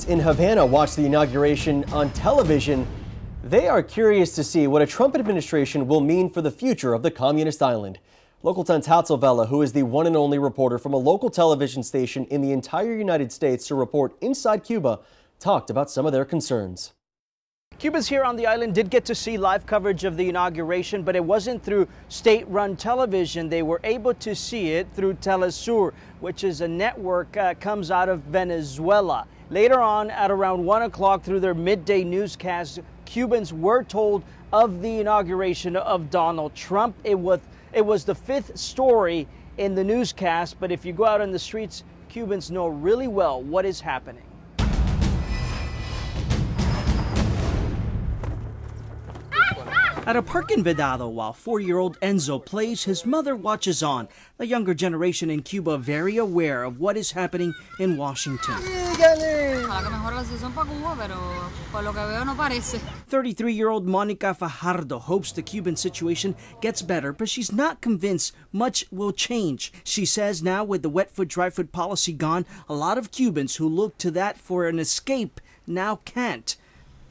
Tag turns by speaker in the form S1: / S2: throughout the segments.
S1: In Havana watched the inauguration on television. They are curious to see what a Trump administration will mean for the future of the communist island. Local 10's Hatzel, who is the one and only reporter from a local television station in the entire United States to report inside Cuba, talked about some of their concerns.
S2: Cubans here on the island did get to see live coverage of the inauguration, but it wasn't through state-run television. They were able to see it through Telesur, which is a network comes out of Venezuela. Later on, at around 1 o'clock through their midday newscast, Cubans were told of the inauguration of Donald Trump. It was the fifth story in the newscast, but if you go out on the streets, Cubans know really well what is happening. At a park in Vedado, while 4-year-old Enzo plays, his mother watches on. The younger generation in Cuba very aware of what is happening in Washington. 33-year-old Monica Fajardo hopes the Cuban situation gets better, but she's not convinced much will change. She says now with the wet foot, dry foot policy gone, a lot of Cubans who look to that for an escape now can't.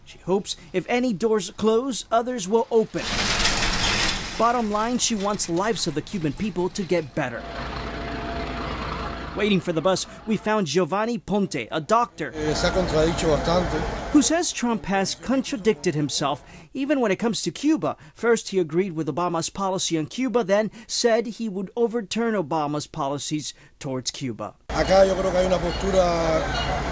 S2: She hopes if any doors close, others will open. Bottom line, she wants the lives of the Cuban people to get better. Waiting for the bus, we found Giovanni Ponte, a doctor, who says Trump has contradicted himself even when it comes to Cuba. First, he agreed with Obama's policy on Cuba, then said he would overturn Obama's policies towards Cuba.
S3: Acá yo creo que hay una postura,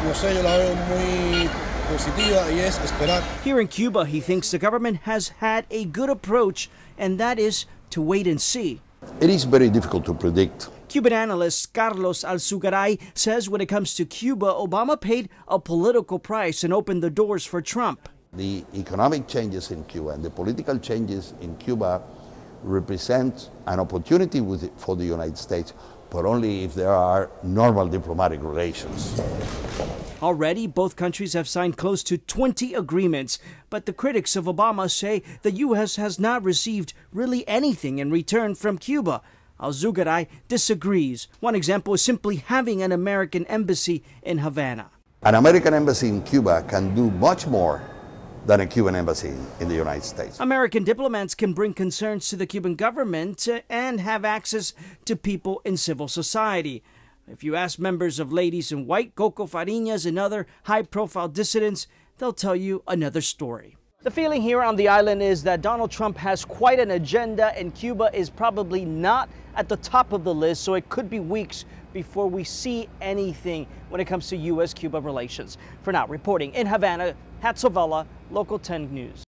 S3: no sé, yo la veo muy positiva y es esperar.
S2: Here in Cuba, he thinks the government has had a good approach, and that is to wait and see.
S4: It is very difficult to predict.
S2: Cuban analyst Carlos Alzugaray says when it comes to Cuba, Obama paid a political price and opened the doors for Trump.
S4: The economic changes in Cuba and the political changes in Cuba represent an opportunity for the United States, but only if there are normal diplomatic relations.
S2: Already, both countries have signed close to 20 agreements, but the critics of Obama say the U.S. has not received really anything in return from Cuba. Alzugaray disagrees. One example is simply having an American embassy in Havana.
S4: An American embassy in Cuba can do much more than a Cuban embassy in the United States.
S2: American diplomats can bring concerns to the Cuban government and have access to people in civil society. If you ask members of Ladies in White, Coco Fariñas, and other high-profile dissidents, they'll tell you another story. The feeling here on the island is that Donald Trump has quite an agenda, and Cuba is probably not at the top of the list, so it could be weeks before we see anything when it comes to U.S.-Cuba relations. For now, reporting in Havana, Hatzel, Local 10 News.